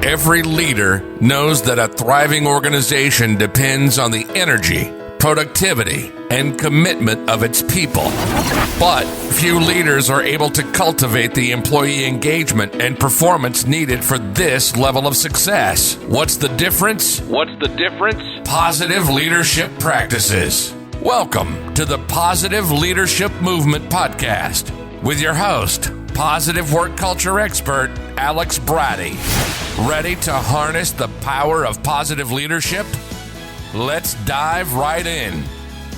Every leader knows that a thriving organization depends on the energy, productivity, and commitment of its people. But few leaders are able to cultivate the employee engagement and performance needed for this level of success. What's the difference? Positive leadership practices. Welcome to the Positive Leadership Movement Podcast with your host, positive work culture expert, Alex Bratty. Ready to harness the power of positive leadership? Let's dive right in.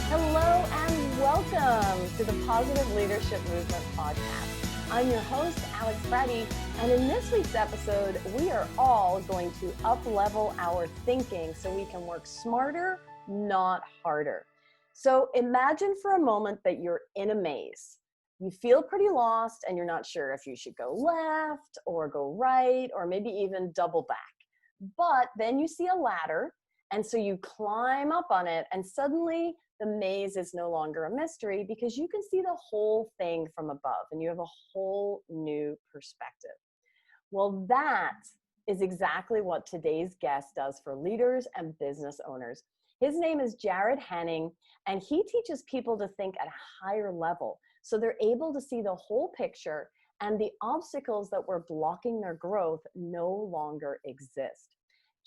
Hello and welcome to the Positive Leadership Movement Podcast. I'm your host, Alex Bratty, and in this week's episode, we are all going to up-level our thinking so we can work smarter, not harder. So imagine for a moment that you're in a maze. You feel pretty lost and you're not sure if you should go left or go right or maybe even double back. But then you see a ladder, and so you climb up on it, and suddenly the maze is no longer a mystery because you can see the whole thing from above and you have a whole new perspective. Well, that is exactly what today's guest does for leaders and business owners. His name is Jarrod, and he teaches people to think at a higher level so they're able to see the whole picture and the obstacles that were blocking their growth no longer exist.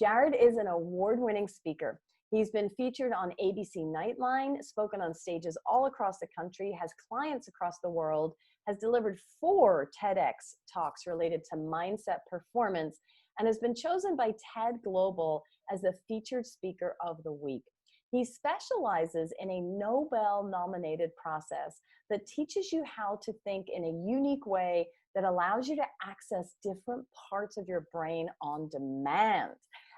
Jarrod is an award-winning speaker. He's been featured on ABC Nightline, spoken on stages all across the country, has clients across the world, has delivered 4 TEDx talks related to mindset performance, and has been chosen by TED Global as the featured speaker of the week. He specializes in a Nobel-nominated process that teaches you how to think in a unique way that allows you to access different parts of your brain on demand.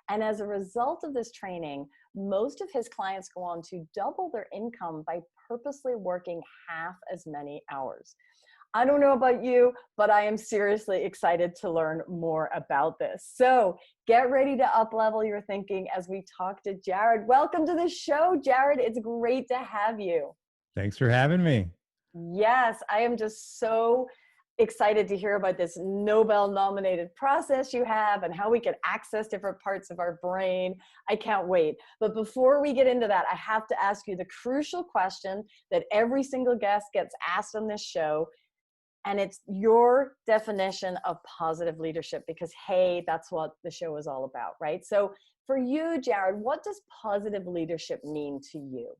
And as a result of this training, most of his clients go on to double their income by purposely working half as many hours. I don't know about you, but I am seriously excited to learn more about this. So get ready to up-level your thinking as we talk to Jarrod. Welcome to the show, Jarrod. It's great to have you. Thanks for having me. Yes, I am just so excited to hear about this Nobel-nominated process you have and how we can access different parts of our brain. I can't wait. But before we get into that, I have to ask you the crucial question that every single guest gets asked on this show. And it's your definition of positive leadership because, hey, that's what the show is all about, right? So for you, Jarrod, what does positive leadership mean to you?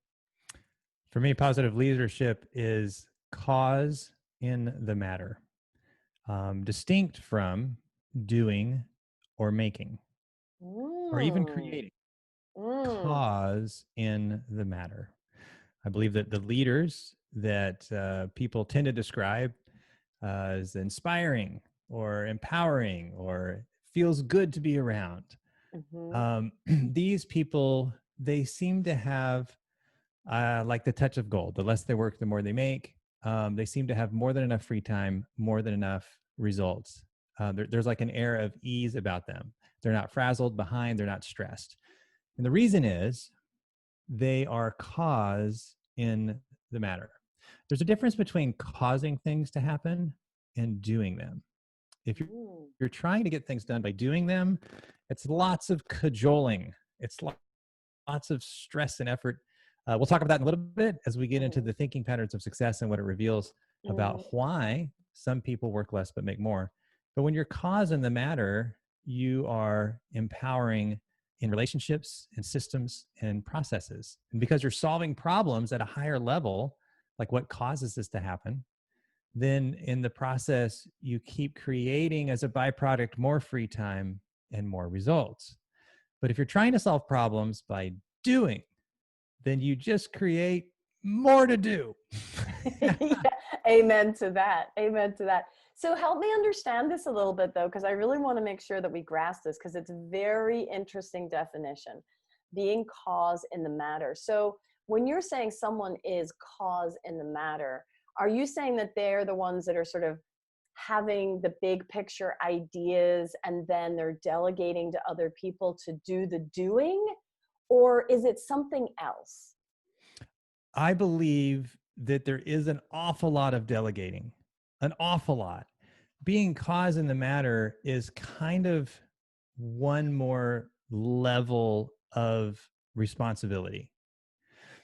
For me, positive leadership is cause in the matter, distinct from doing or making or even creating. Cause in the matter. I believe that the leaders that people tend to describe as inspiring or empowering or feels good to be around. These people, they seem to have like the touch of gold. The less they work, the more they make. They seem to have more than enough free time, more than enough results. There's like an air of ease about them. They're not frazzled, behind, they're not stressed. And the reason is they are cause in the matter. There's a difference between causing things to happen and doing them. If you're trying to get things done by doing them, it's lots of cajoling. It's lots of stress and effort. We'll talk about that in a little bit as we get into the thinking patterns of success and what it reveals about why some people work less but make more. But when you're cause in the matter, you are empowering in relationships and systems and processes. And because you're solving problems at a higher level, like what causes this to happen, then in the process, you keep creating as a byproduct more free time and more results. But if you're trying to solve problems by doing, then you just create more to do. Yeah, amen to that. Amen to that. So help me understand this a little bit though, because I really want to make sure that we grasp this because it's a very interesting definition, being cause in the matter. So when you're saying someone is cause in the matter, are you saying that they're the ones that are sort of having the big picture ideas and then they're delegating to other people to do the doing? Or is it something else? I believe that there is an awful lot of delegating, an awful lot. Being cause in the matter is kind of one more level of responsibility.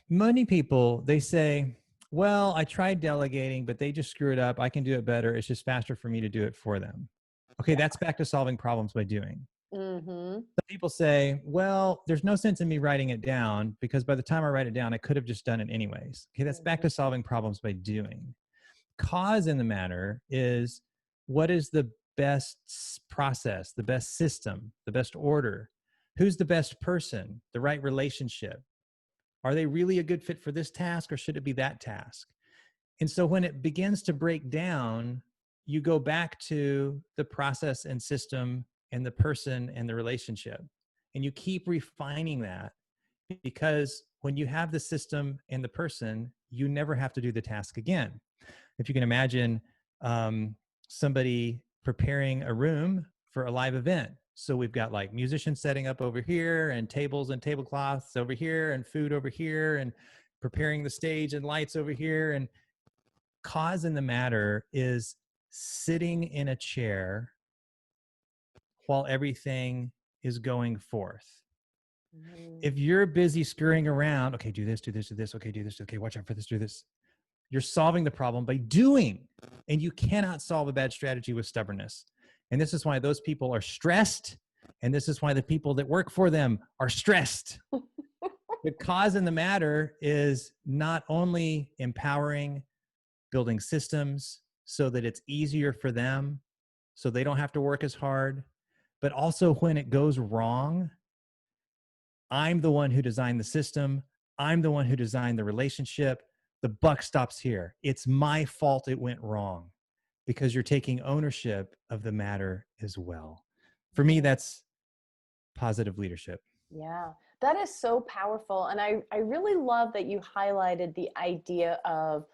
Many people, they say, well, I tried delegating, but they just screw it up. I can do it better. It's just faster for me to do it for them. Okay, that's back to solving problems by doing. Mm-hmm. Some people say, well, there's no sense in me writing it down because by the time I write it down, I could have just done it anyways. Okay, that's back to solving problems by doing. Cause in the matter is, what is the best process, the best system, the best order? Who's the best person, the right relationship? Are they really a good fit for this task or should it be that task? And so when it begins to break down, you go back to the process and system and the person and the relationship. And you keep refining that, because when you have the system and the person, you never have to do the task again. If you can imagine somebody preparing a room for a live event. So we've got like musicians setting up over here and tables and tablecloths over here and food over here and preparing the stage and lights over here. And cause in the matter is sitting in a chair while everything is going forth. If you're busy scurrying around, okay, do this, do this, do this, okay, do this, okay, watch out for this, do this. You're solving the problem by doing, and you cannot solve a bad strategy with stubbornness. And this is why those people are stressed, and this is why the people that work for them are stressed. The cause in the matter is not only empowering, building systems so that it's easier for them, so they don't have to work as hard, but also when it goes wrong, I'm the one who designed the system. I'm the one who designed the relationship. The buck stops here. It's my fault it went wrong, because you're taking ownership of the matter as well. For me, that's positive leadership. Yeah, that is so powerful. And I really love that you highlighted the idea of,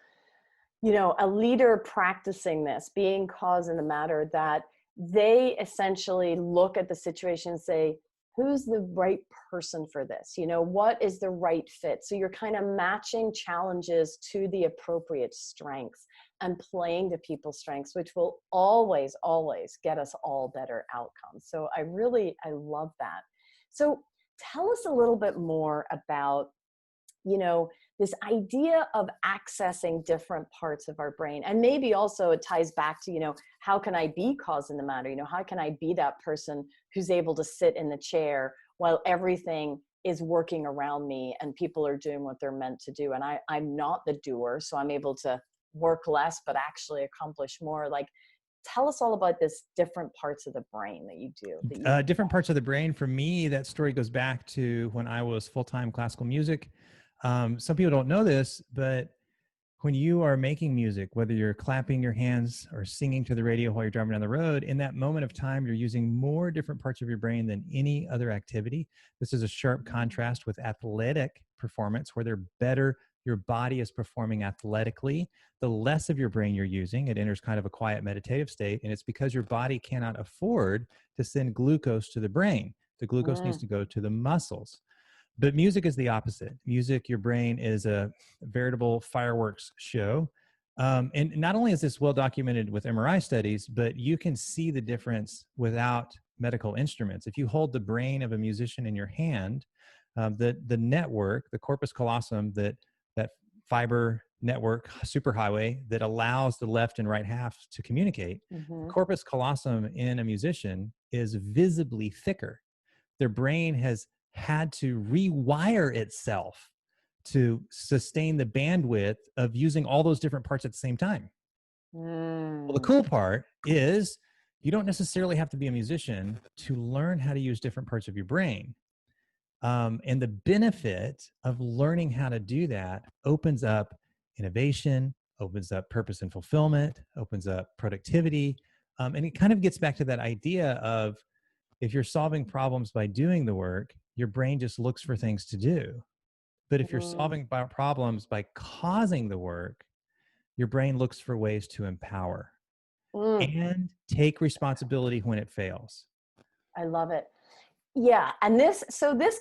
you know, a leader practicing this, being cause in the matter, that they essentially look at the situation and say, who's the right person for this? You know, what is the right fit? So you're kind of matching challenges to the appropriate strengths and playing to people's strengths, which will always, always get us all better outcomes. So I love that. So tell us a little bit more about, you know, this idea of accessing different parts of our brain. And maybe also it ties back to, you know, how can I be cause in the matter? You know, how can I be that person who's able to sit in the chair while everything is working around me and people are doing what they're meant to do? And I'm not the doer, so I'm able to work less, but actually accomplish more. Like, tell us all about this different parts of the brain that you do. Different parts of the brain. For me, that story goes back to when I was full-time classical music. Some people don't know this, but when you are making music, whether you're clapping your hands or singing to the radio while you're driving down the road, in that moment of time, you're using more different parts of your brain than any other activity. This is a sharp contrast with athletic performance, where they're better. Your body is performing athletically. The less of your brain you're using, it enters kind of a quiet meditative state. And it's because your body cannot afford to send glucose to the brain. The glucose needs to go to the muscles. But music is the opposite. Music, your brain is a veritable fireworks show. And not only is this well documented with MRI studies, but you can see the difference without medical instruments. If you hold the brain of a musician in your hand, the network, the corpus callosum, that fiber network superhighway that allows the left and right half to communicate, the corpus callosum in a musician is visibly thicker. Their brain has had to rewire itself to sustain the bandwidth of using all those different parts at the same time. Well, the cool part is you don't necessarily have to be a musician to learn how to use different parts of your brain. And the benefit of learning how to do that opens up innovation, opens up purpose and fulfillment, opens up productivity. And it kind of gets back to that idea of, if you're solving problems by doing the work, your brain just looks for things to do. But if you're solving problems by causing the work, your brain looks for ways to empower and take responsibility when it fails. I love it. Yeah. And this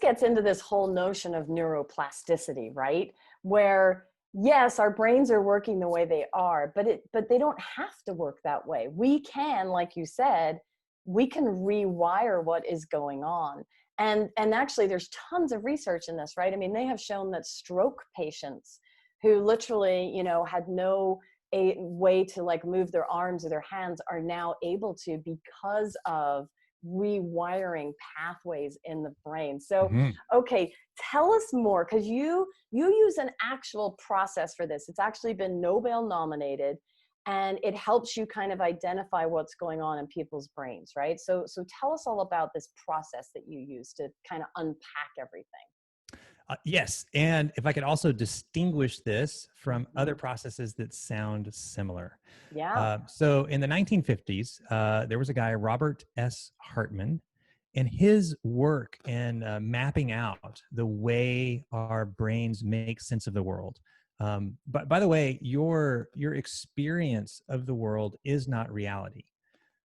gets into this whole notion of neuroplasticity, right? Where yes, our brains are working the way they are, but they don't have to work that way. We can, like you said, we can rewire what is going on. And actually there's tons of research in this, right? I mean, they have shown that stroke patients who literally, you know, had no a way to like move their arms or their hands are now able to, because of rewiring pathways in the brain. So, okay, tell us more, because you use an actual process for this. It's actually been Nobel nominated, and it helps you kind of identify what's going on in people's brains, right? So tell us all about this process that you use to kind of unpack everything. Yes. And if I could also distinguish this from other processes that sound similar. Yeah. So in the 1950s, there was a guy, Robert S. Hartman, and his work in mapping out the way our brains make sense of the world. But by the way, your experience of the world is not reality.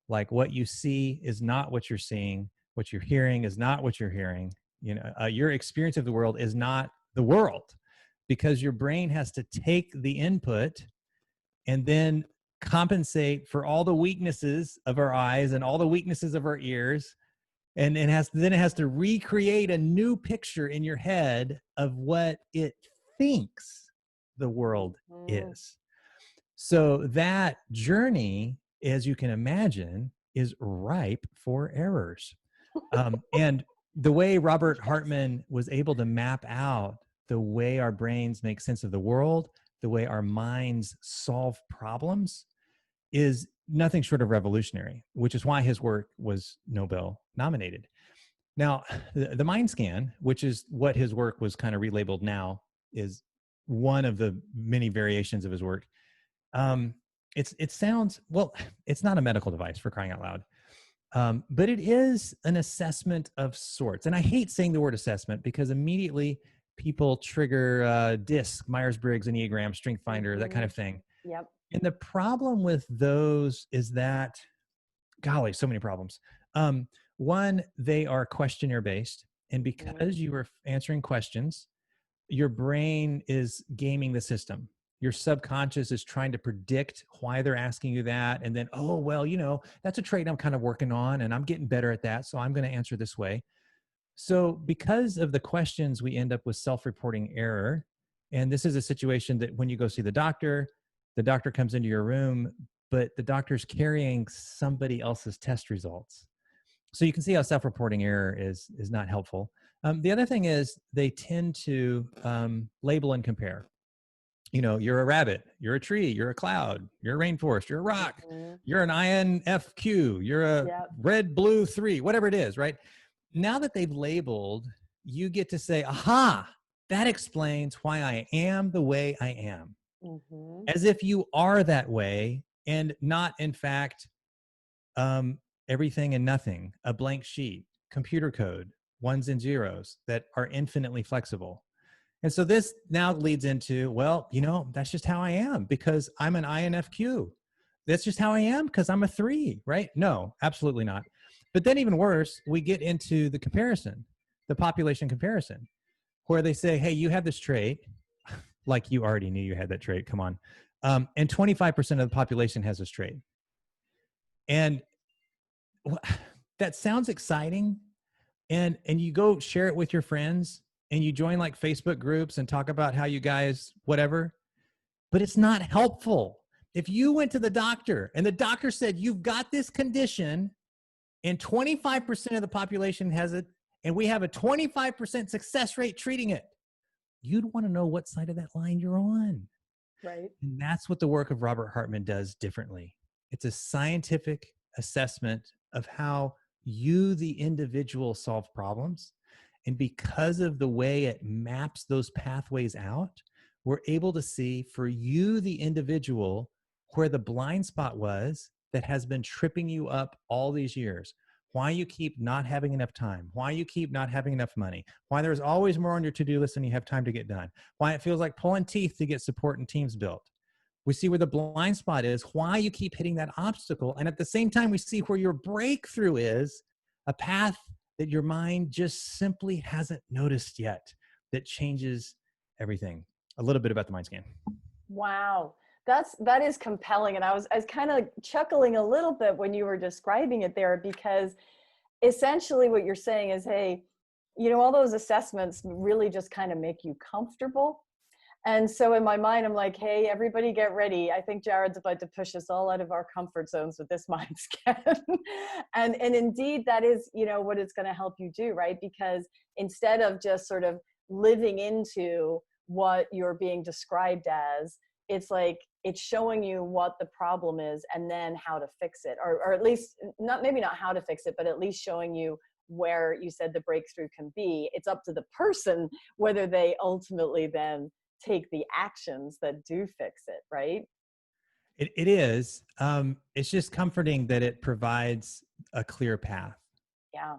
Like what you see is not what you're seeing. What you're hearing is not what you're hearing. You know, your experience of the world is not the world, because your brain has to take the input and then compensate for all the weaknesses of our eyes and all the weaknesses of our ears. And it has to recreate a new picture in your head of what it thinks the world is. So that journey, as you can imagine, is ripe for errors. And the way Robert Hartman was able to map out the way our brains make sense of the world, the way our minds solve problems, is nothing short of revolutionary, which is why his work was Nobel nominated. Now, the mind scan, which is what his work was kind of relabeled now, is one of the many variations of his work. It sounds, well, it's not a medical device, for crying out loud. But it is an assessment of sorts. And I hate saying the word assessment because immediately people trigger DISC, Myers-Briggs, Enneagram, Strength Finder, that kind of thing. Yep. And the problem with those is that, golly, so many problems. One, they are questionnaire based. And because you are answering questions, your brain is gaming the system. Your subconscious is trying to predict why they're asking you that. And then, oh, well, you know, that's a trait I'm kind of working on and I'm getting better at that. So I'm going to answer this way. So because of the questions, we end up with self-reporting error. And this is a situation that when you go see the doctor comes into your room, but the doctor's carrying somebody else's test results. So you can see how self-reporting error is not helpful. The other thing is they tend to label and compare. You know, you're a rabbit, you're a tree, you're a cloud, you're a rainforest, you're a rock, you're an INFQ, you're a red, blue 3, whatever it is, right? Now that they've labeled, you get to say, aha, that explains why I am the way I am. As if you are that way and not, in fact, everything and nothing, a blank sheet, computer code, ones and zeros that are infinitely flexible. And so this now leads into, well, you know, that's just how I am because I'm an INFQ. That's just how I am because I'm a 3, right? No, absolutely not. But then even worse, we get into the comparison, the population comparison, where they say, hey, you have this trait, like you already knew you had that trait, come on. And 25% of the population has this trait. And that sounds exciting. And you go share it with your friends and you join like Facebook groups and talk about how you guys, whatever, but it's not helpful. If you went to the doctor and the doctor said, you've got this condition and 25% of the population has it, and we have a 25% success rate treating it, you'd want to know what side of that line you're on. Right. And that's what the work of Robert Hartman does differently. It's a scientific assessment of how you, the individual, solve problems. And because of the way it maps those pathways out, we're able to see for you, the individual, where the blind spot was that has been tripping you up all these years. Why you keep not having enough time, why you keep not having enough money, why there's always more on your to-do list than you have time to get done, why it feels like pulling teeth to get support and teams built. We see where the blind spot is, why you keep hitting that obstacle. And at the same time, we see where your breakthrough is, a path that your mind just simply hasn't noticed yet that changes everything. A little bit about the mind scan. Wow. that is compelling. And I was kind of chuckling a little bit when you were describing it there, because essentially what you're saying is, hey, all those assessments really just kind of make you comfortable. And so in my mind, I'm like, hey, everybody get ready. I think Jarrod's about to push us all out of our comfort zones with this mind scan. and indeed, that is, what it's going to help you do, right? Because instead of just sort of living into what you're being described as, it's like, it's showing you what the problem is and then how to fix it, or at least maybe not how to fix it, but at least showing you where you said the breakthrough can be. It's up to the person whether they ultimately then take the actions that do fix it, right? It is. It's just comforting that it provides a clear path. Yeah.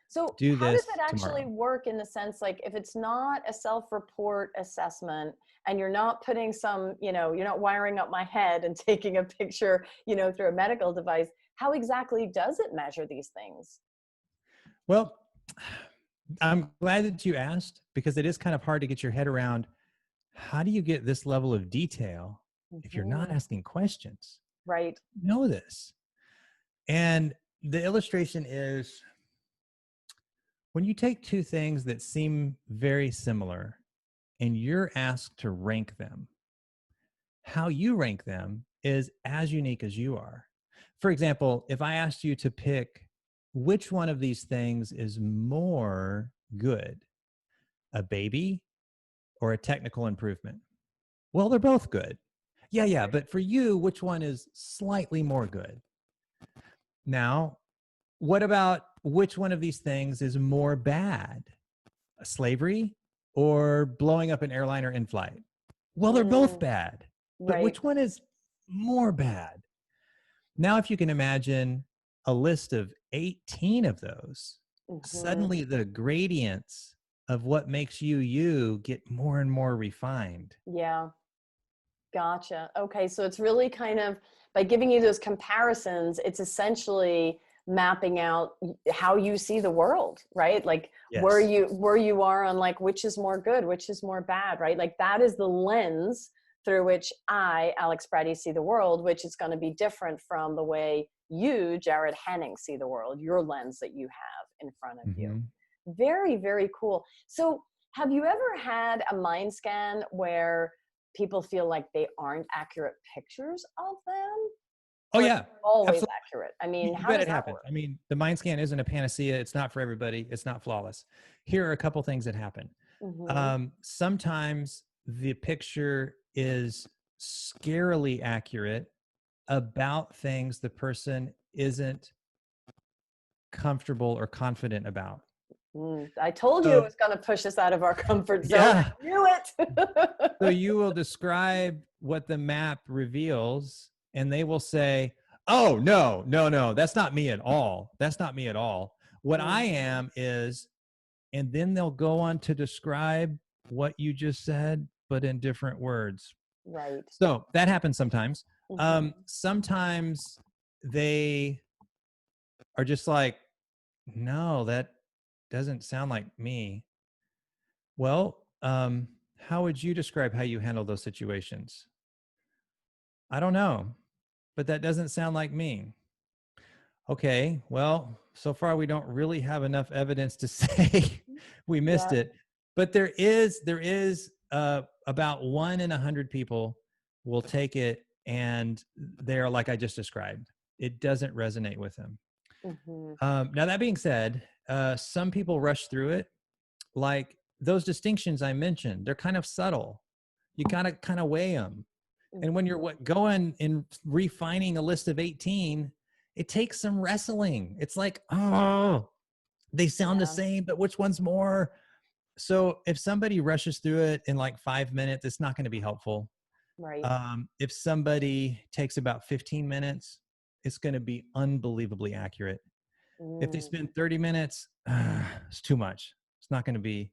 So Do how this does it actually tomorrow. work, in the sense, like, if it's not a self-report assessment and you're not putting some, you're not wiring up my head and taking a picture, through a medical device, how exactly does it measure these things? Well, I'm glad that you asked, because it is kind of hard to get your head around. How do you get this level of detail if you're not asking questions? Right. Know this. And the illustration is, when you take two things that seem very similar and you're asked to rank them, how you rank them is as unique as you are. For example, if I asked you to pick which one of these things is more good, a baby or a technical improvement? Well, they're both good. Yeah. But for you, which one is slightly more good? Now, what about which one of these things is more bad? Slavery or blowing up an airliner in flight? Well, they're both bad, but Right. which one is more bad? Now, if you can imagine a list of 18 of those, suddenly the gradients of what makes you get more and more refined. Yeah. Gotcha. Okay. So it's really kind of, by giving you those comparisons, it's essentially mapping out how you see the world, right? Like where Yes. you are on, like, which is more good, which is more bad, right? Like that is the lens through which I, Alex Bratty, see the world, which is going to be different from the way you, Jarrod Henning, see the world, your lens that you have in front of you. Very, very cool. So have you ever had a mind scan where people feel like they aren't accurate pictures of them? Oh, Or yeah. always Absolutely. accurate? I mean, You how bet does it that happens. work? I mean, the mind scan isn't a panacea. It's not for everybody. It's not flawless. Here are a couple things that happen. Sometimes the picture is scarily accurate about things the person isn't comfortable or confident about. I told you it was going to push us out of our comfort zone. Yeah. I knew it. So you will describe what the map reveals, and they will say, oh, no, that's not me at all. That's not me at all. What I am is, and then they'll go on to describe what you just said, but in different words. Right. So that happens sometimes. Sometimes they are just like, no, that doesn't sound like me. Well, how would you describe how you handle those situations? I don't know, but that doesn't sound like me. Okay, well, so far we don't really have enough evidence to say we missed it, but there is about 1 in 100 people will take it and they're like I just described. It doesn't resonate with them. Now that being said, some people rush through it. Like those distinctions I mentioned, they're kind of subtle. You gotta kind of weigh them. And when you're going and refining a list of 18, it takes some wrestling. It's like, oh, they sound the same, but which one's more? So if somebody rushes through it in like 5 minutes, it's not going to be helpful. Right. If somebody takes about 15 minutes, it's going to be unbelievably accurate. If they spend 30 minutes, it's too much. It's not going to be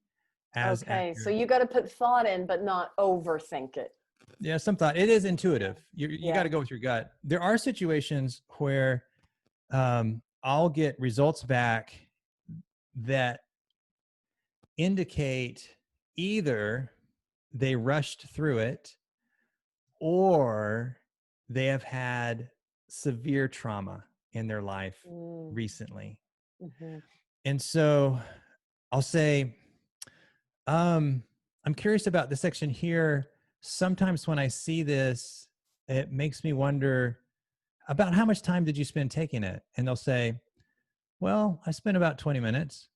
as accurate. So you got to put thought in, but not overthink it. Yeah, some thought. It is intuitive. You got to go with your gut. There are situations where I'll get results back that indicate either they rushed through it or they have had severe trauma in their life Mm. recently. Mm-hmm. And so I'll say, I'm curious about the section here. Sometimes when I see this, it makes me wonder about how much time did you spend taking it? And they'll say, well, I spent about 20 minutes.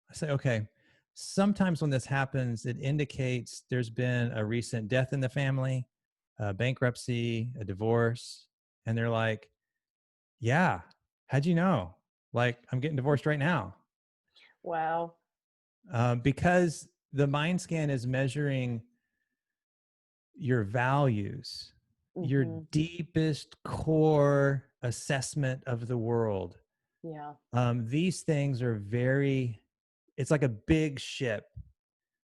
I say, okay. Sometimes when this happens, it indicates there's been a recent death in the family, a bankruptcy, a divorce. And they're like, yeah, how'd you know? Like, I'm getting divorced right now. Wow. Because the mind scan is measuring your values, your Mm-hmm. deepest core assessment of the world. Yeah. These things are it's like a big ship.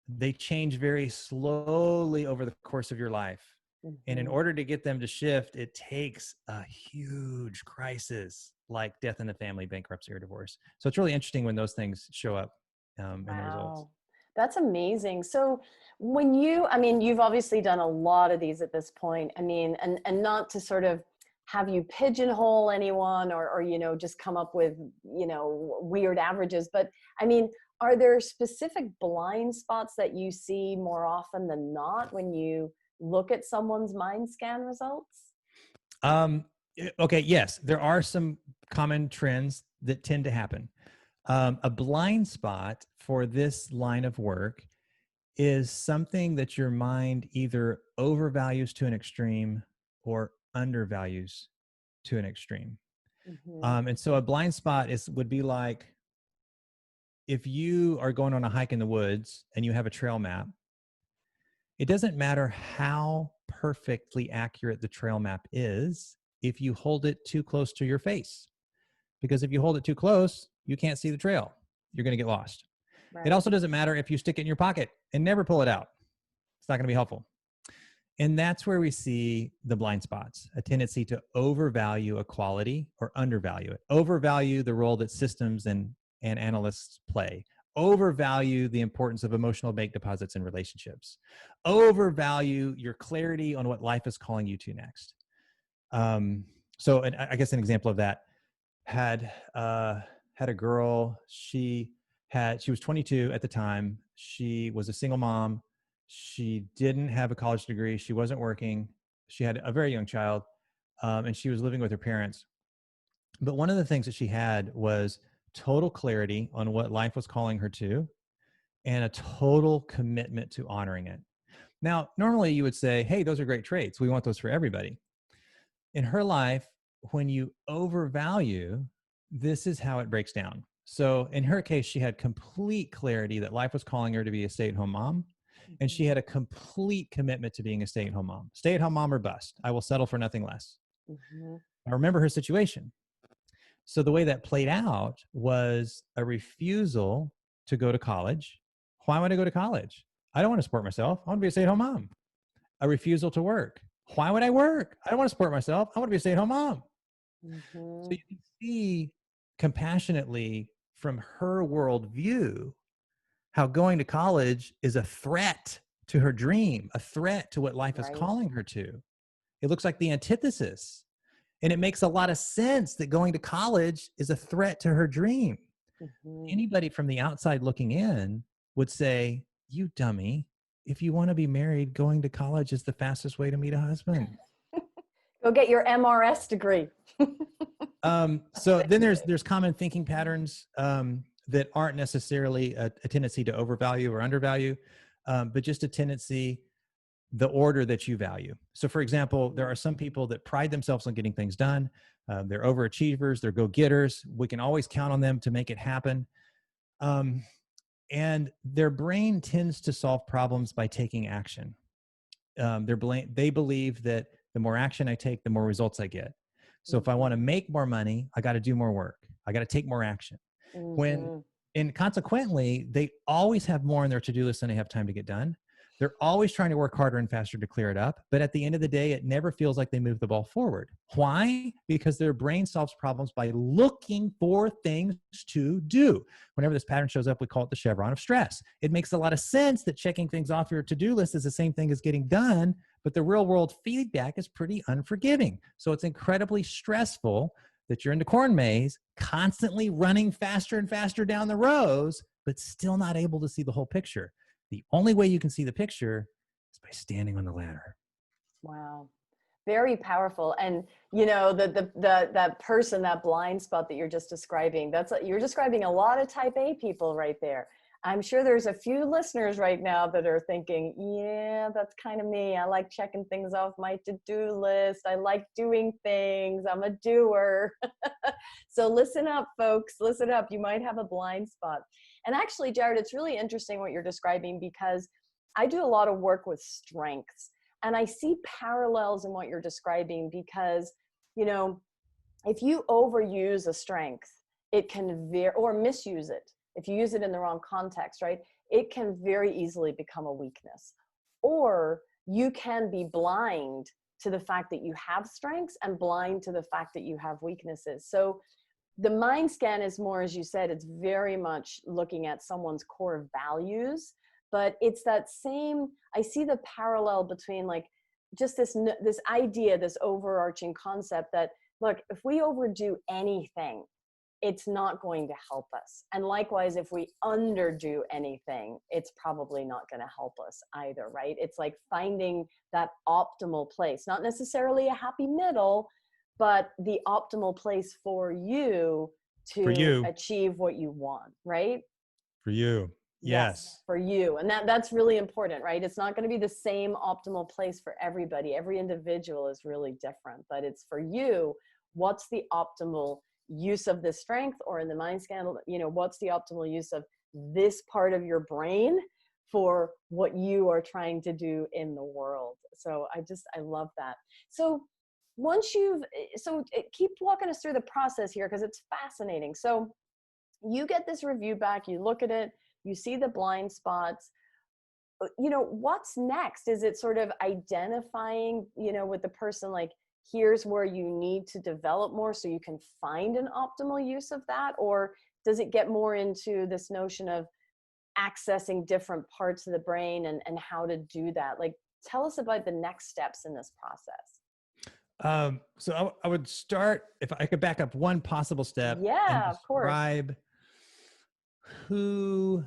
They change very slowly over the course of your life. And in Mm-hmm. order to get them to shift, it takes a huge crisis like death in the family, bankruptcy, or divorce. So it's really interesting when those things show up in the results. Wow. That's amazing. So I mean, you've obviously done a lot of these at this point. I mean, and not to sort of have you pigeonhole anyone or, just come up with, weird averages, but I mean, are there specific blind spots that you see more often than not when you look at someone's mind scan results? Okay, yes, there are some common trends that tend to happen. A blind spot for this line of work is something that your mind either overvalues to an extreme or undervalues to an extreme. Mm-hmm. And so a blind spot would be like if you are going on a hike in the woods and you have a trail map. It doesn't matter how perfectly accurate the trail map is if you hold it too close to your face. Because if you hold it too close, you can't see the trail. You're going to get lost. It Right. also doesn't matter if you stick it in your pocket and never pull it out. It's not going to be helpful. And that's where we see the blind spots, a tendency to overvalue a quality or undervalue it. Overvalue the role that systems and analysts play. Overvalue the importance of emotional bank deposits in relationships. Overvalue your clarity on what life is calling you to next. So I guess an example of that had a girl. She was 22 at the time. She was a single mom. She didn't have a college degree. She wasn't working. She had a very young child, and she was living with her parents. But one of the things that she had was total clarity on what life was calling her to, and a total commitment to honoring it. Now, normally you would say, hey, those are great traits. We want those for everybody. In her life, when you overvalue, this is how it breaks down. So in her case, she had complete clarity that life was calling her to be a stay-at-home mom. And she had a complete commitment to being a stay-at-home mom. Stay-at-home mom or bust. I will settle for nothing less. Mm-hmm. I remember her situation. So the way that played out was a refusal to go to college. Why would I go to college? I don't want to support myself. I want to be a stay-at-home mom. A refusal to work. Why would I work? I don't want to support myself. I want to be a stay-at-home mom. Mm-hmm. So you can see compassionately from her worldview how going to college is a threat to her dream, a threat to what life is calling her to. It looks like the antithesis. And it makes a lot of sense that going to college is a threat to her dream. Mm-hmm. Anybody from the outside looking in would say, you dummy, if you want to be married, going to college is the fastest way to meet a husband. Go get your MRS degree. So then there's common thinking patterns that aren't necessarily a tendency to overvalue or undervalue, but just a tendency, the order that you value. So for example, there are some people that pride themselves on getting things done. They're overachievers, they're go-getters. We can always count on them to make it happen. And their brain tends to solve problems by taking action. They believe that the more action I take, the more results I get. So if I want to make more money, I got to do more work. I got to take more action. Mm-hmm. And consequently, they always have more on their to-do list than they have time to get done. They're always trying to work harder and faster to clear it up. But at the end of the day, it never feels like they move the ball forward. Why? Because their brain solves problems by looking for things to do. Whenever this pattern shows up, we call it the chevron of stress. It makes a lot of sense that checking things off your to-do list is the same thing as getting done, but the real world feedback is pretty unforgiving. So it's incredibly stressful that you're in the corn maze, constantly running faster and faster down the rows, but still not able to see the whole picture. The only way you can see the picture is by standing on the ladder. Wow. Very powerful. And you know, that person, that blind spot that you're just describing, you're describing a lot of type A people right there. I'm sure there's a few listeners right now that are thinking, yeah, that's kind of me. I like checking things off my to-do list. I like doing things. I'm a doer. So listen up, folks. Listen up. You might have a blind spot. And actually, Jarrod, it's really interesting what you're describing, because I do a lot of work with strengths. And I see parallels in what you're describing, because, you know, if you overuse a strength, it can or misuse it. If you use it in the wrong context, right, it can very easily become a weakness. Or you can be blind to the fact that you have strengths and blind to the fact that you have weaknesses. So the mind scan is more, as you said, it's very much looking at someone's core values, but it's that same, I see the parallel between like just this idea, this overarching concept that, look, if we overdo anything, it's not going to help us. And likewise, if we underdo anything, it's probably not going to help us either, right? It's like finding that optimal place, not necessarily a happy middle, but the optimal place for you to achieve what you want, right? For you. Yes. For you. And that's really important, right? It's not going to be the same optimal place for everybody. Every individual is really different, but it's for you. What's the optimal use of this strength? Or in the mind scan, you know, what's the optimal use of this part of your brain for what you are trying to do in the world? So I love that. So keep walking us through the process here, because it's fascinating. So you get this review back, you look at it, you see the blind spots. You know, what's next? Is it sort of identifying, you know, with the person, like, here's where you need to develop more so you can find an optimal use of that? Or does it get more into this notion of accessing different parts of the brain and how to do that? Like, tell us about the next steps in this process. So I would start, if I could back up one possible step, Yeah, and of course. describe who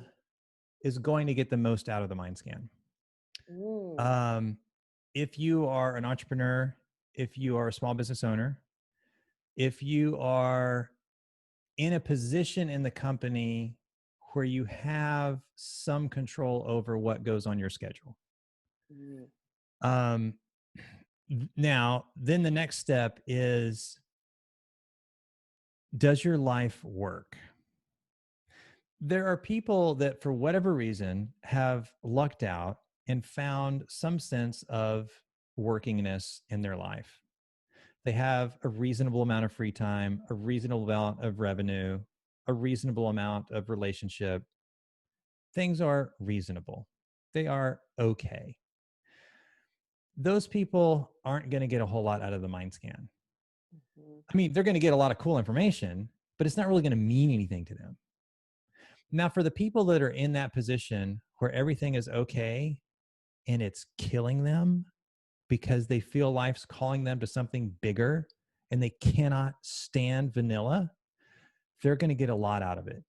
is going to get the most out of the mind scan. If you are an entrepreneur, if you are a small business owner, if you are in a position in the company where you have some control over what goes on your schedule. Now, then the next step is, does your life work? There are people that, for whatever reason, have lucked out and found some sense of workingness in their life. They have a reasonable amount of free time, a reasonable amount of revenue, a reasonable amount of relationship. Things are reasonable. They are okay. Those people aren't going to get a whole lot out of the mind scan. I mean, they're going to get a lot of cool information, but it's not really going to mean anything to them. Now, for the people that are in that position where everything is okay and it's killing them because they feel life's calling them to something bigger and they cannot stand vanilla, they're going to get a lot out of it.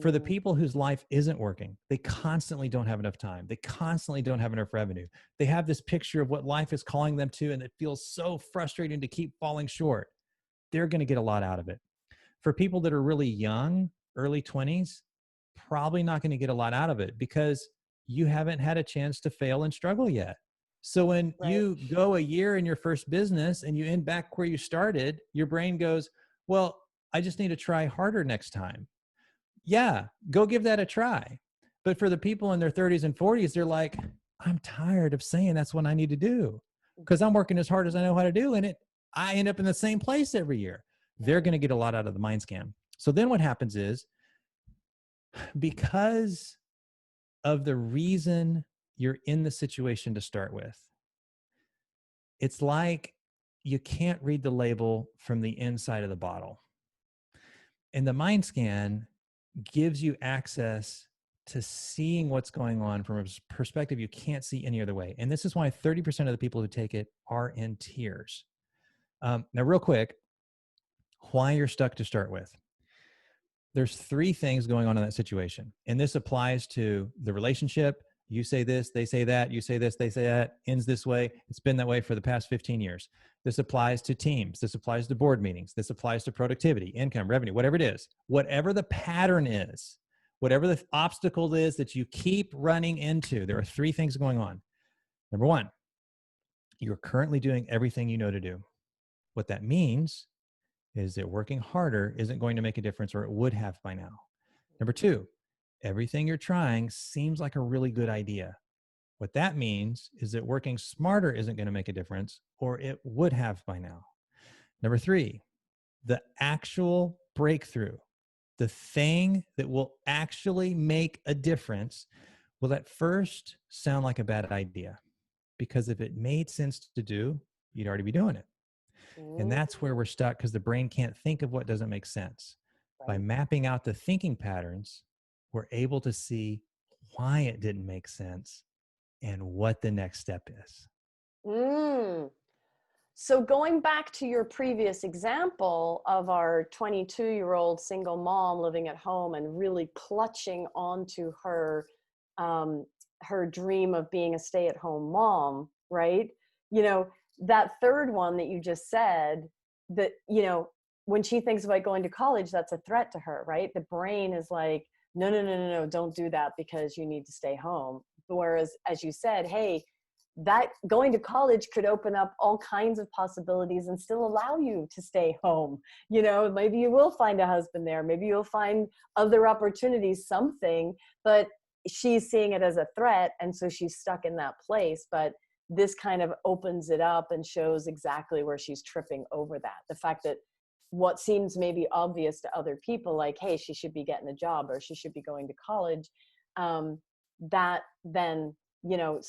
For the people whose life isn't working, they constantly don't have enough time. They constantly don't have enough revenue. They have this picture of what life is calling them to, and it feels so frustrating to keep falling short. They're going to get a lot out of it. For people that are really young, early 20s, probably not going to get a lot out of it because you haven't had a chance to fail and struggle yet. So when you go a year in your first business and you end back where you started, your brain goes, well, I just need to try harder next time. Yeah, go give that a try. But for the people in their 30s and 40s, they're like, I'm tired of saying that's what I need to do because I'm working as hard as I know how to do. And I end up in the same place every year. They're going to get a lot out of the mind scan. So then what happens is, because of the reason you're in the situation to start with, it's like you can't read the label from the inside of the bottle. And the mind scan gives you access to seeing what's going on from a perspective you can't see any other way. And this is why 30% of the people who take it are in tears. Now, real quick, why you're stuck to start with. There's three things going on in that situation. And this applies to the relationship. You say this, they say that, you say this, they say that, ends this way. It's been that way for the past 15 years. This applies to teams. This applies to board meetings. This applies to productivity, income, revenue, whatever it is. Whatever the pattern is, whatever the obstacle is that you keep running into, there are three things going on. Number one, you're currently doing everything you know to do. What that means is that working harder isn't going to make a difference, or it would have by now. Number two, everything you're trying seems like a really good idea. What that means is that working smarter isn't going to make a difference, or it would have by now. Number three, the actual breakthrough, the thing that will actually make a difference, will at first sound like a bad idea, because if it made sense to do, you'd already be doing it. And that's where we're stuck, because the brain can't think of what doesn't make sense. Right. By mapping out the thinking patterns, we're able to see why it didn't make sense and what the next step is. So going back to your previous example of our 22-year-old single mom living at home and really clutching onto her dream of being a stay-at-home mom, right? You know, that third one that you just said, that, you know, when she thinks about going to college, that's a threat to her, right? The brain is like, no, don't do that because you need to stay home. Whereas, as you said, hey, that going to college could open up all kinds of possibilities and still allow you to stay home. You know, maybe you will find a husband there. Maybe you'll find other opportunities, something, but she's seeing it as a threat. And so she's stuck in that place. But this kind of opens it up and shows exactly where she's tripping over that. The fact that what seems maybe obvious to other people, like, hey, she should be getting a job or she should be going to college, that then, you know,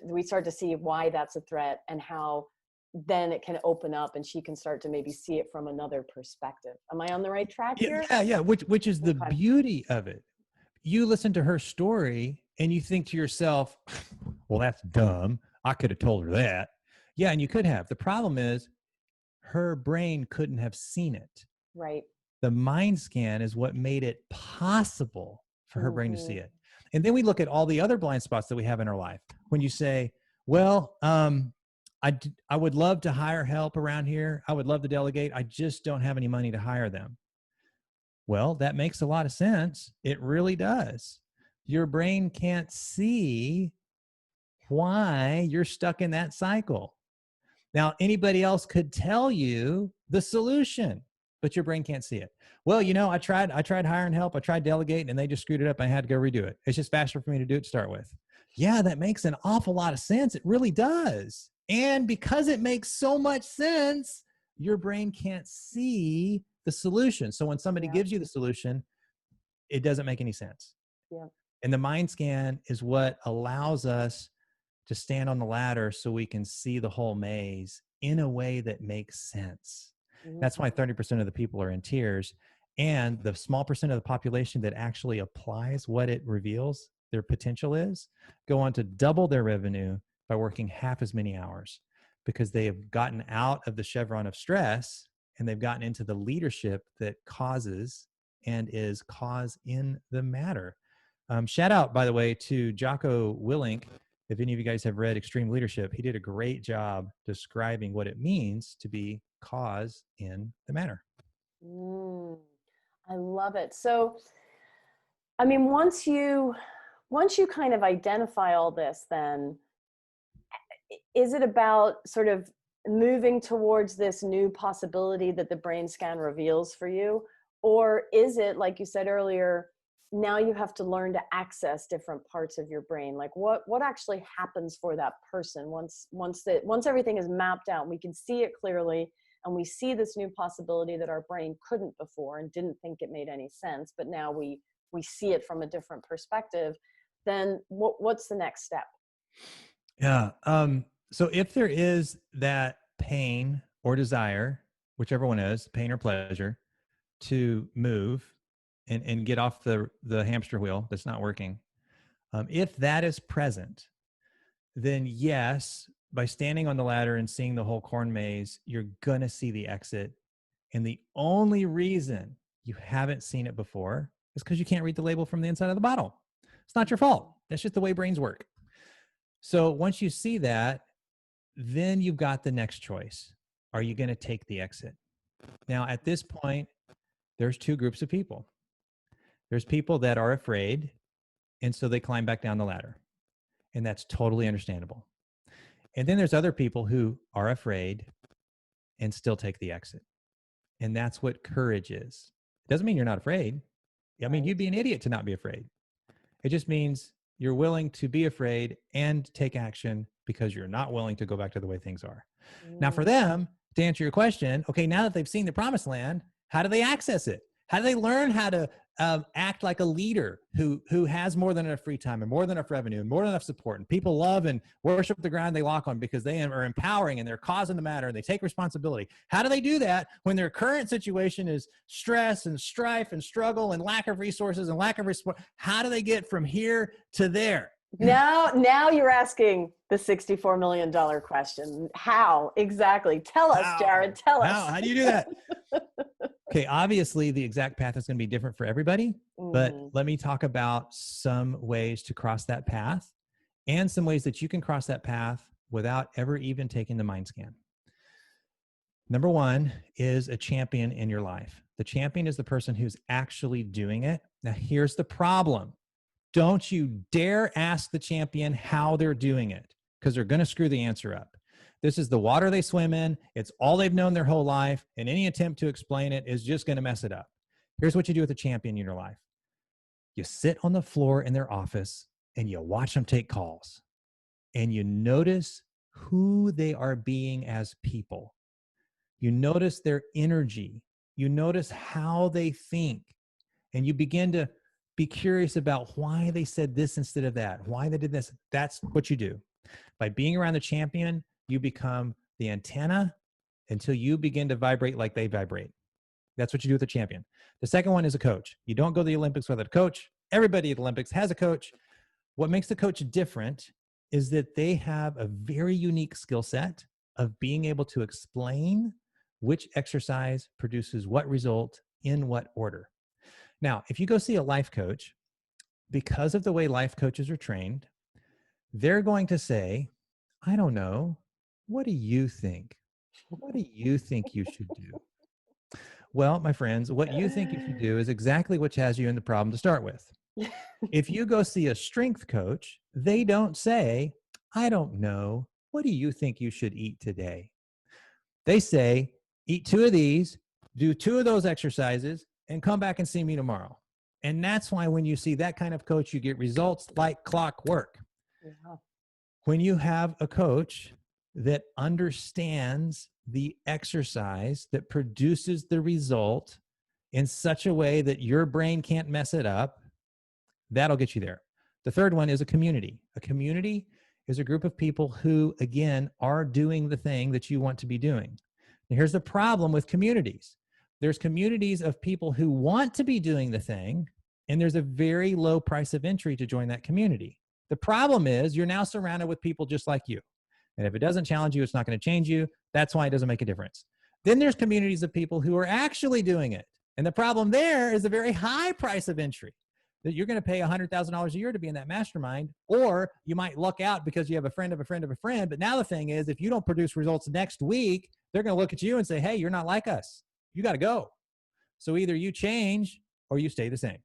we start to see why that's a threat and how then it can open up and she can start to maybe see it from another perspective. Am I on the right track here? Yeah. Which is the beauty of it. You listen to her story and you think to yourself, well, that's dumb. I could have told her that. Yeah, and you could have. The problem is her brain couldn't have seen it. Right. The mind scan is what made it possible for her brain to see it. And then we look at all the other blind spots that we have in our life. When you say, well, I would love to hire help around here. I would love to delegate. I just don't have any money to hire them. Well, that makes a lot of sense. It really does. Your brain can't see why you're stuck in that cycle. Now, anybody else could tell you the solution, but your brain can't see it. Well, you know, I tried hiring help. I tried delegating and they just screwed it up. I had to go redo it. It's just faster for me to do it to start with. Yeah, that makes an awful lot of sense. It really does. And because it makes so much sense, your brain can't see the solution. So when somebody gives you the solution, it doesn't make any sense. Yeah. And the mind scan is what allows us to stand on the ladder so we can see the whole maze in a way that makes sense. That's why 30% of the people are in tears. And the small percent of the population that actually applies what it reveals their potential is, go on to double their revenue by working half as many hours, because they have gotten out of the chevron of stress and they've gotten into the leadership that causes and is cause in the matter. Shout out, by the way, to Jocko Willink. If any of you guys have read Extreme Leadership, he did a great job describing what it means to be cause in the matter. I love it. So, I mean, once you kind of identify all this, then is it about sort of moving towards this new possibility that the brain scan reveals for you? Or is it, like you said earlier, now you have to learn to access different parts of your brain? Like what actually happens for that person once everything is mapped out and we can see it clearly and we see this new possibility that our brain couldn't before and didn't think it made any sense, but now we see it from a different perspective, then what's the next step? Yeah. So if there is that pain or desire, whichever one is, pain or pleasure, to move and get off the hamster wheel that's not working, If that is present, then yes, by standing on the ladder and seeing the whole corn maze, you're going to see the exit. And the only reason you haven't seen it before is because you can't read the label from the inside of the bottle. It's not your fault. That's just the way brains work. So once you see that, then you've got the next choice. Are you going to take the exit? Now, at this point, there's two groups of people. There's people that are afraid, and so they climb back down the ladder. And that's totally understandable. And then there's other people who are afraid and still take the exit. And that's what courage is. It doesn't mean you're not afraid. I mean, you'd be an idiot to not be afraid. It just means you're willing to be afraid and take action because you're not willing to go back to the way things are. Now, for them, to answer your question, okay, now that they've seen the promised land, how do they access it? How do they learn how to act like a leader who has more than enough free time and more than enough revenue and more than enough support, and people love and worship the ground they walk on because they are empowering and they're causing the matter and they take responsibility? How do they do that when their current situation is stress and strife and struggle and lack of resources and lack of support? How do they get from here to there? Now you're asking the $64 million question. How exactly? Tell us, Jarrod. Tell us. How do you do that? Okay, obviously the exact path is going to be different for everybody, but let me talk about some ways to cross that path and some ways that you can cross that path without ever even taking the mind scan. Number one is a champion in your life. The champion is the person who's actually doing it. Now, here's the problem. Don't you dare ask the champion how they're doing it, because they're going to screw the answer up. This is the water they swim in. It's all they've known their whole life. And any attempt to explain it is just going to mess it up. Here's what you do with a champion in your life. You sit on the floor in their office and you watch them take calls. And you notice who they are being as people. You notice their energy. You notice how they think. And you begin to be curious about why they said this instead of that, why they did this. That's what you do. By being around the champion, you become the antenna until you begin to vibrate like they vibrate. That's what you do with a champion. The second one is a coach. You don't go to the Olympics without a coach. Everybody at the Olympics has a coach. What makes the coach different is that they have a very unique skill set of being able to explain which exercise produces what result in what order. Now, if you go see a life coach, because of the way life coaches are trained, they're going to say, I don't know, what do you think? What do you think you should do? Well, my friends, what you think you should do is exactly what has you in the problem to start with. If you go see a strength coach, they don't say, I don't know, what do you think you should eat today? They say, eat 2 of these, do 2 of those exercises, and come back and see me tomorrow. And that's why when you see that kind of coach, you get results like clockwork. Yeah. When you have a coach that understands the exercise that produces the result in such a way that your brain can't mess it up, that'll get you there. The third one is a community. A community is a group of people who, again, are doing the thing that you want to be doing. Now, here's the problem with communities. There's communities of people who want to be doing the thing, and there's a very low price of entry to join that community. The problem is you're now surrounded with people just like you. And if it doesn't challenge you, it's not going to change you. That's why it doesn't make a difference. Then there's communities of people who are actually doing it. And the problem there is a very high price of entry, that you're going to pay $100,000 a year to be in that mastermind, or you might luck out because you have a friend of a friend of a friend. But now the thing is, if you don't produce results next week, they're going to look at you and say, hey, you're not like us. You got to go. So either you change or you stay the same.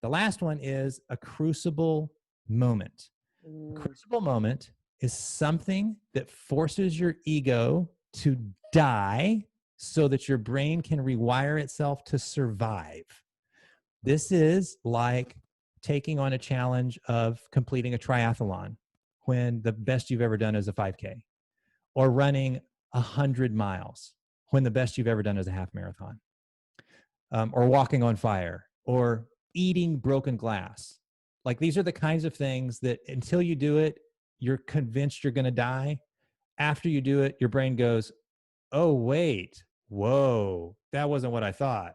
The last one is a crucible moment. A crucible moment is something that forces your ego to die so that your brain can rewire itself to survive. This is like taking on a challenge of completing a triathlon when the best you've ever done is a 5K, or running 100 miles when the best you've ever done is a half marathon, or walking on fire, or eating broken glass. Like, these are the kinds of things that until you do it, you're convinced you're going to die. After you do it, your brain goes, oh, wait, whoa, that wasn't what I thought.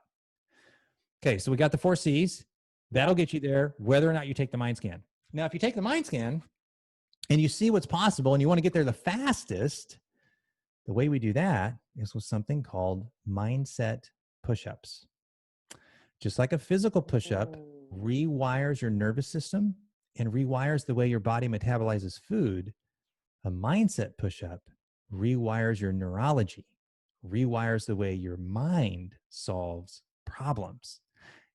Okay, so we got the 4 C's. That'll get you there, whether or not you take the mind scan. Now, if you take the mind scan and you see what's possible and you want to get there the fastest, the way we do that is with something called mindset push-ups. Just like a physical push-up rewires your nervous system and rewires the way your body metabolizes food, a mindset push-up rewires your neurology, rewires the way your mind solves problems.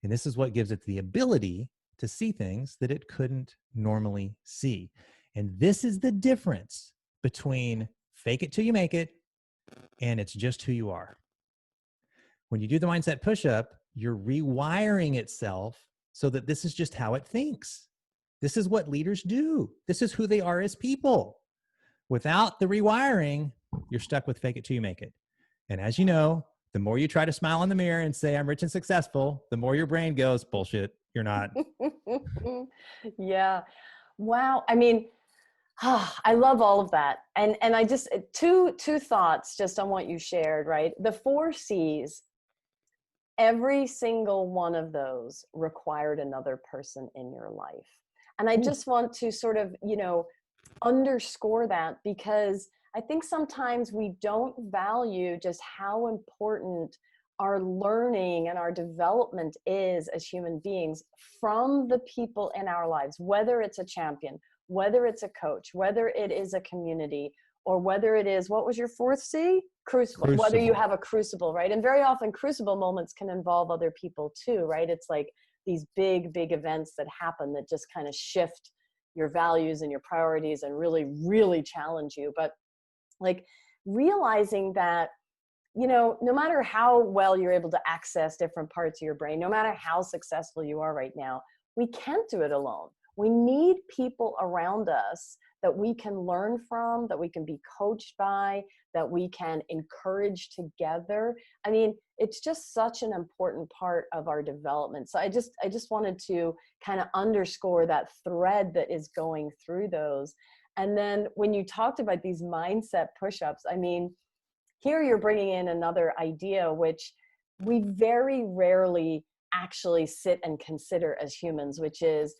And this is what gives it the ability to see things that it couldn't normally see. And this is the difference between fake it till you make it and it's just who you are. When you do the mindset push-up, you're rewiring itself so that this is just how it thinks. This is what leaders do. This is who they are as people. Without the rewiring, you're stuck with fake it till you make it. And as you know, the more you try to smile in the mirror and say, I'm rich and successful, the more your brain goes, bullshit, you're not. Yeah. Wow. I mean, I love all of that. And I just, two thoughts just on what you shared, right? The 4 C's, every single one of those required another person in your life. And I just want to sort of, underscore that, because I think sometimes we don't value just how important our learning and our development is as human beings from the people in our lives, whether it's a champion, whether it's a coach, whether it is a community, or whether it is, what was your 4th C? Crucible. Whether you have a crucible, right? And very often crucible moments can involve other people too, right? It's like these big, big events that happen that just kind of shift your values and your priorities and really, really challenge you. But like realizing that, no matter how well you're able to access different parts of your brain, no matter how successful you are right now, we can't do it alone. We need people around us that we can learn from, that we can be coached by, that we can encourage together. I mean, it's just such an important part of our development. So I just wanted to kind of underscore that thread that is going through those. And then when you talked about these mindset push-ups, I mean, here you're bringing in another idea, which we very rarely actually sit and consider as humans, which is,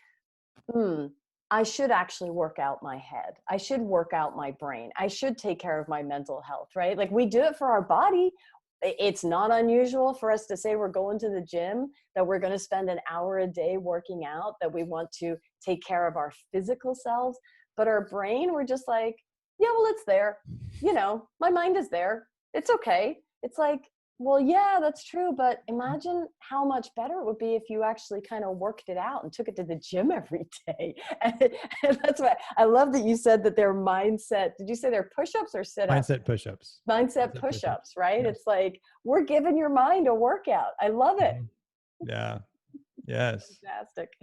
I should actually work out my head. I should work out my brain. I should take care of my mental health, right? Like we do it for our body. It's not unusual for us to say we're going to the gym, that we're going to spend an hour a day working out, that we want to take care of our physical selves. But our brain, we're just like, yeah, well, it's there. My mind is there. It's okay. It's like, well, yeah, that's true. But imagine how much better it would be if you actually kind of worked it out and took it to the gym every day. And that's why I love that you said that their mindset, did you say they're push-ups or sit-ups? Mindset push-ups. Mindset push-ups, right? Yes. It's like, we're giving your mind a workout. I love it. Yeah. Yes. Fantastic.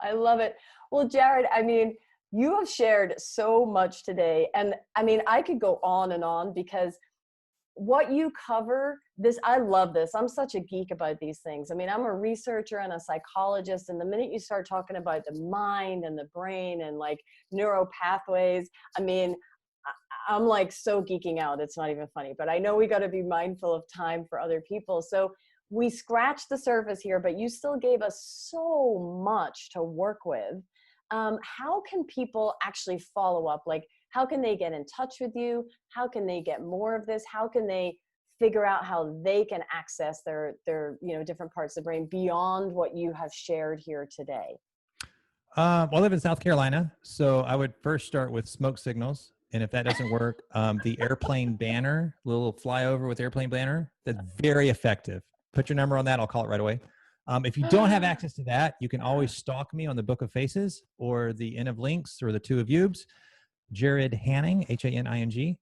I love it. Well, Jarrod, I mean, you have shared so much today. And I mean, I could go on and on because what you cover, I love this. I'm such a geek about these things. I mean, I'm a researcher and a psychologist. And the minute you start talking about the mind and the brain and like neural pathways, I mean, I'm like so geeking out. It's not even funny, but I know we got to be mindful of time for other people. So we scratched the surface here, but you still gave us so much to work with. How can people actually follow up? Like, how can they get in touch with you? How can they get more of this? How can they figure out how they can access their different parts of the brain beyond what you have shared here today? Well, I live in South Carolina, so I would first start with smoke signals. And if that doesn't work, the airplane banner, little flyover with airplane banner, that's very effective. Put your number on that. I'll call it right away. If you don't have access to that, you can always stalk me on the Book of Faces or the Inn of Links or the Two of Ubes, Jarrod Hanning, Haning.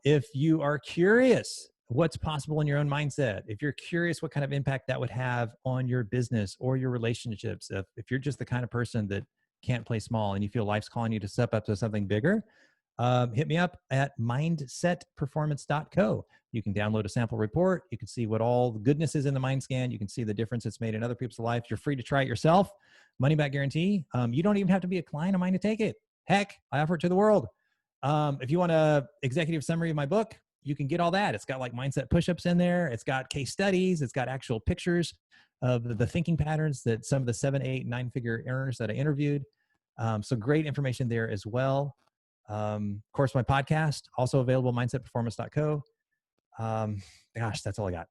If you are curious what's possible in your own mindset, if you're curious what kind of impact that would have on your business or your relationships, if you're just the kind of person that can't play small and you feel life's calling you to step up to something bigger, hit me up at mindsetperformance.co. You can download a sample report. You can see what all the goodness is in the mind scan. You can see the difference it's made in other people's lives. You're free to try it yourself. Money back guarantee. You don't even have to be a client of mine to take it. Heck, I offer it to the world. If you want a executive summary of my book, you can get all that. It's got like mindset push-ups in there. It's got case studies. It's got actual pictures of the thinking patterns that some of the 7, 8, 9-figure earners that I interviewed. So great information there as well. Of course, my podcast, also available, mindsetperformance.co. Gosh, that's all I got.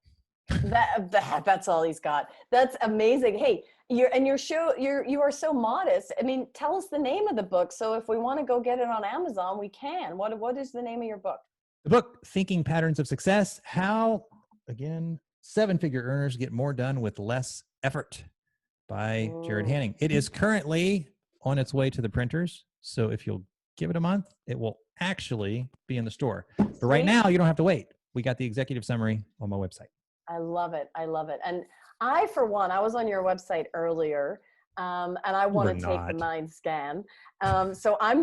That's all he's got. That's amazing. Hey, your show, you are so modest. I mean, tell us the name of the book. So if we want to go get it on Amazon, we can. What is the name of your book? The book, Thinking Patterns of Success, How, again, 7-figure earners get more done with less effort, by Jarrod Hanning. It is currently on its way to the printers. So if you'll give it a month, it will actually be in the store. But right now, you don't have to wait. We got the executive summary on my website. I love it. I love it. And I, for one, I was on your website earlier, and I want to take the mind scan. So I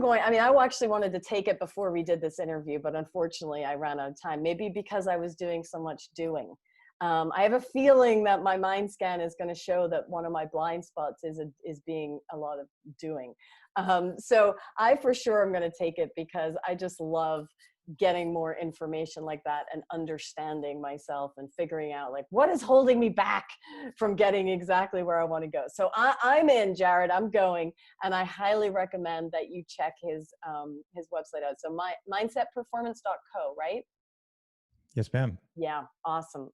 actually wanted to take it before we did this interview, but unfortunately I ran out of time, maybe because I was doing so much doing. I have a feeling that my mind scan is going to show that one of my blind spots is being a lot of doing. So I for sure am going to take it because I just love getting more information like that and understanding myself and figuring out like what is holding me back from getting exactly where I want to go. So I'm in, Jarrod. I'm going, and I highly recommend that you check his website out. So mindsetperformance.co, right? Yes, ma'am. Yeah. Awesome.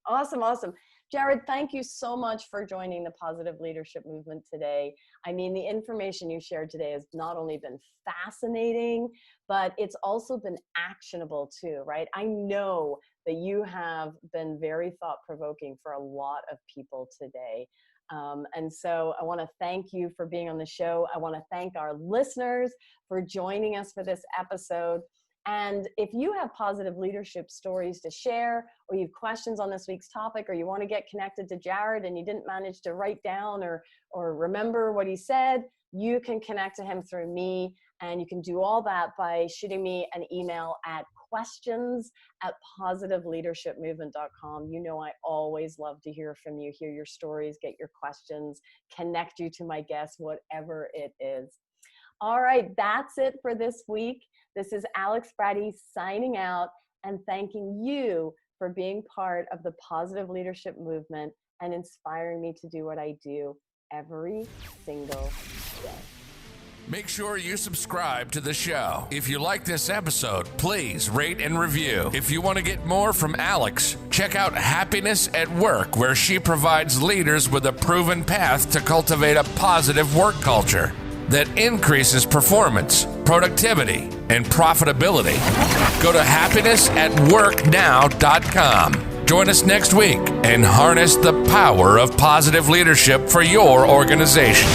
Jarrod, thank you so much for joining the Positive Leadership Movement today. I mean, the information you shared today has not only been fascinating, but it's also been actionable too, right? I know that you have been very thought-provoking for a lot of people today. And so I want to thank you for being on the show. I want to thank our listeners for joining us for this episode. And if you have positive leadership stories to share, or you have questions on this week's topic, or you want to get connected to Jarrod and you didn't manage to write down or remember what he said, you can connect to him through me. And you can do all that by shooting me an email at questions@positiveleadershipmovement.com. You know, I always love to hear from you, hear your stories, get your questions, connect you to my guests, whatever it is. All right, that's it for this week. This is Alex Bratty signing out and thanking you for being part of the Positive Leadership Movement and inspiring me to do what I do every single day. Make sure you subscribe to the show. If you like this episode, please rate and review. If you want to get more from Alex, check out Happiness at Work, where she provides leaders with a proven path to cultivate a positive work culture that increases performance, productivity, and profitability. Go to happinessatworknow.com. Join us next week and harness the power of positive leadership for your organization.